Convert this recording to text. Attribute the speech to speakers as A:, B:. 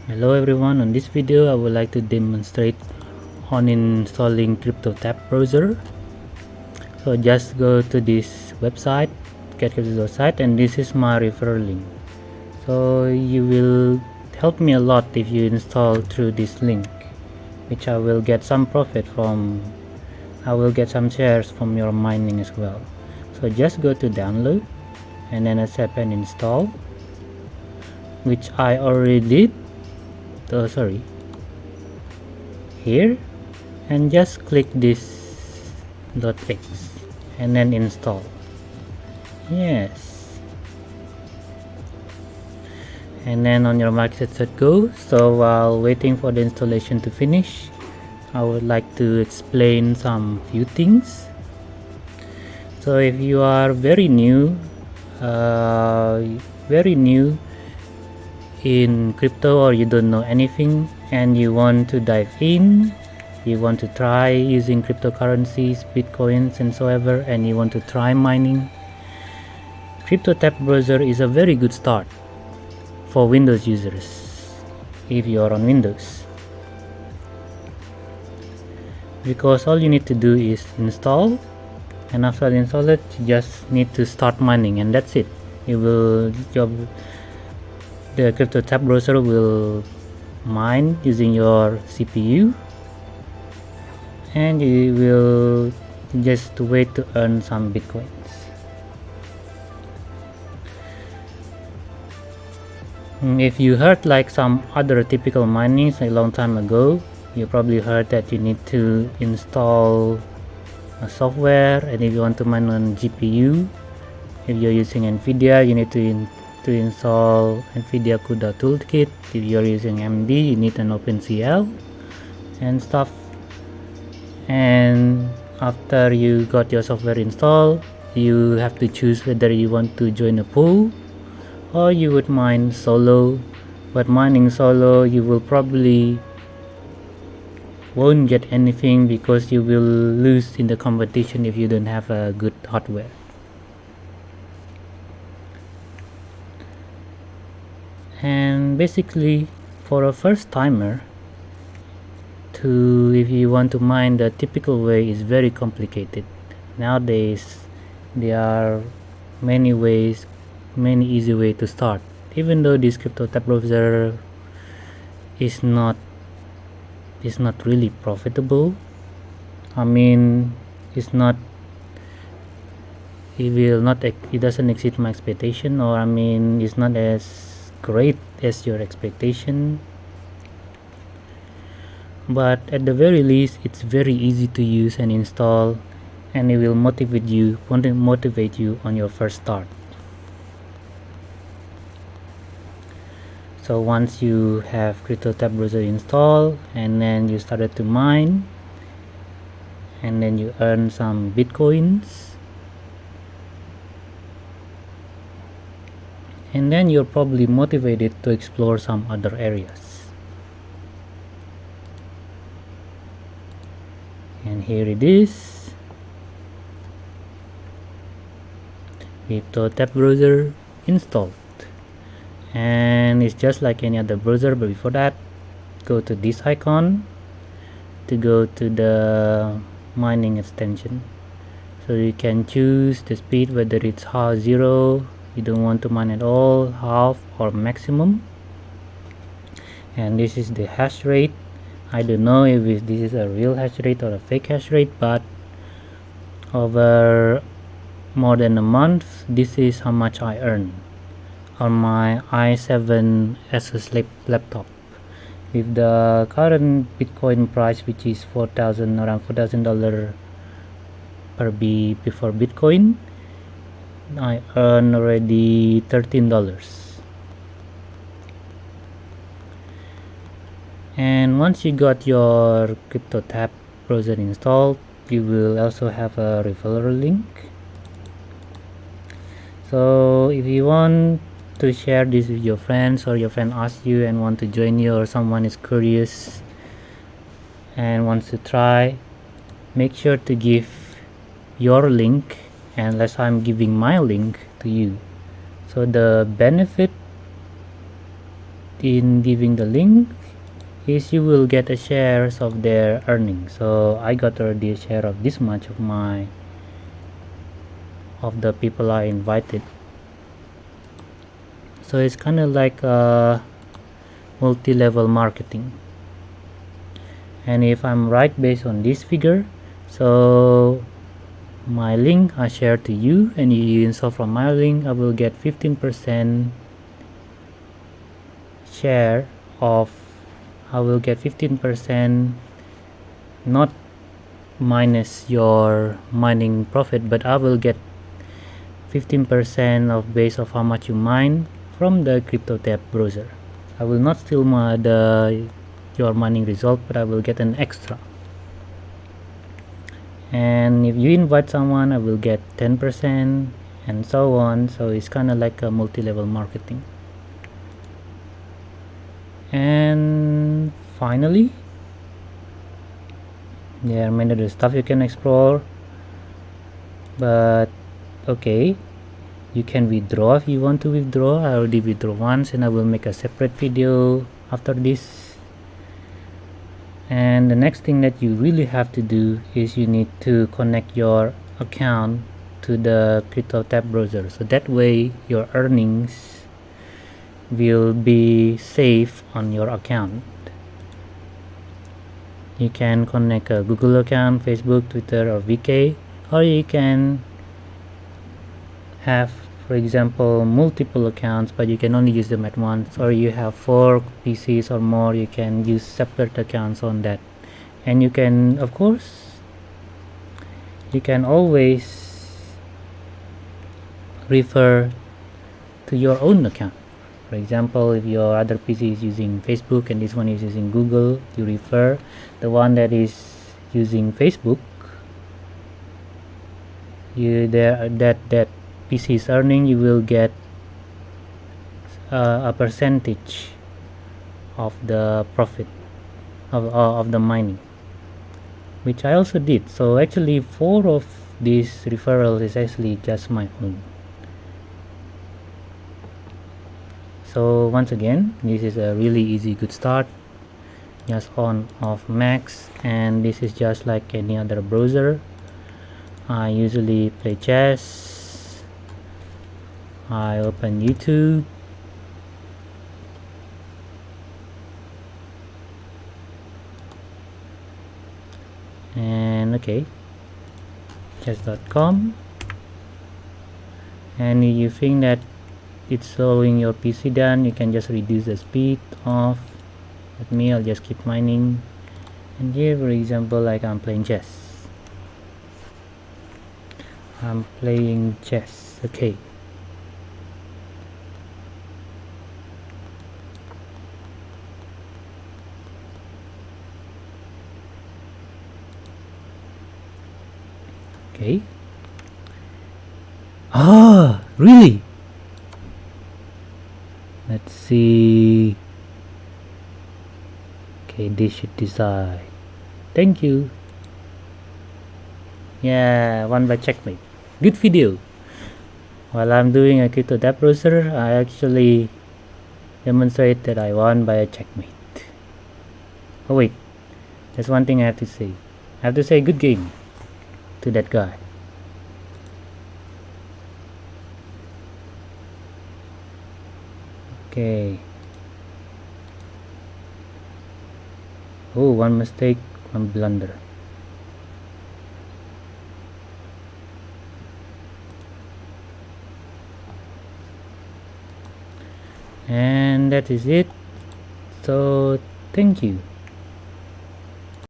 A: Hello everyone, on this video I would like to demonstrate on installing CryptoTab Browser. So just go to this website, get site, and this is my referral link. So you will help me a lot if you install through this link, which I will get some profit from. I will get some shares from your mining as well. So just go to download and then accept and install, which I already did. Here, and just click this .x and then install. Yes, and then on your mark set go. So while waiting for the installation to finish, I would like to explain some few things. So if you are very new in crypto, or you don't know anything and you want to dive in, you want to try using cryptocurrencies, bitcoins and so ever, and you want to try mining, CryptoTab Browser is a very good start for Windows users if you are on Windows, because all you need to do is install, and after install it you just need to start mining, and that's it. The CryptoTab Browser will mine using your CPU, and you will just wait to earn some bitcoins. If you heard like some other typical minings a long time ago, you probably heard that you need to install a software, and if you want to mine on GPU, if you're using NVIDIA, you need to install NVIDIA CUDA toolkit. If you're using AMD, you need an OpenCL and stuff. And after you got your software installed, you have to choose whether you want to join a pool or you would mine solo. But mining solo, you will probably won't get anything because you will lose in the competition if you don't have a good hardware. And basically, for a first timer, if you want to mine the typical way, is very complicated. Nowadays there are many easy ways to start. Even though this CryptoTab Browser is not really profitable, I mean it doesn't exceed my expectation, or I mean it's not as great as your expectation, but at the very least it's very easy to use and install, and it will motivate you on your first start. So once you have CryptoTab Browser installed and then you started to mine, and then you earn some bitcoins, and then you're probably motivated to explore some other areas. And here it is, CryptoTab Browser installed, and it's just like any other browser. But before that, go to this icon to go to the mining extension. So you can choose the speed, whether it's 0, you don't want to mine at all, half, or maximum. And this is the hash rate. I don't know if this is a real hash rate or a fake hash rate, but over more than a month, this is how much I earn on my i7 Asus laptop. With the current Bitcoin price, which is around $4,000 per before Bitcoin, I earn already $13. And once you got your CryptoTab Browser installed, you will also have a referral link. So if you want to share this with your friends, or your friend asks you and want to join you, or someone is curious and wants to try, make sure to give your link, unless I'm giving my link to you. So the benefit in giving the link is you will get a shares of their earnings. So I got already a share of this much of the people I invited. So it's kind of like a multi-level marketing. And if I'm right based on this figure, so my link I share to you and you install from my link, I will get 15% share of, I will get 15% not minus your mining profit, but I will get 15% of base of how much you mine from the CryptoTab browser. I will not steal your mining result, but I will get an extra. And if you invite someone, I will get 10% and so on. So it's kind of like a multi-level marketing. And finally, there are many other stuff you can explore, but okay, you can withdraw if you want to withdraw. I already withdraw once and I will make a separate video after this. And the next thing that you really have to do is you need to connect your account to the CryptoTab browser, so that way your earnings will be safe on your account. You can connect a Google account, Facebook, Twitter, or VK, or you can have, for example, multiple accounts, but you can only use them at once, or you have 4 PCs or more, you can use separate accounts on that. And you can, of course, you can always refer to your own account. For example, if your other PC is using Facebook and this one is using Google, you refer the one that is using Facebook, that PC is earning, you will get a percentage of the profit of the mining, which I also did. So actually 4 of these referrals is actually just my own. So once again, this is a really easy good start, just on off max, and this is just like any other browser. I usually play chess, I open YouTube, and okay, chess.com, and you think that it's slowing your PC down, you can just reduce the speed off. With me, I'll just keep mining, and here for example, like I'm playing chess. Okay. Okay. Ah, really? Let's see. Okay, this should decide. Thank you. Yeah, won by checkmate. Good video. While I'm doing a CryptoTab browser, I actually demonstrate that I won by a checkmate. Oh wait, there's one thing I have to say. I have to say good game to that guy. Okay. Oh, one mistake, one blunder. And that is it. So thank you.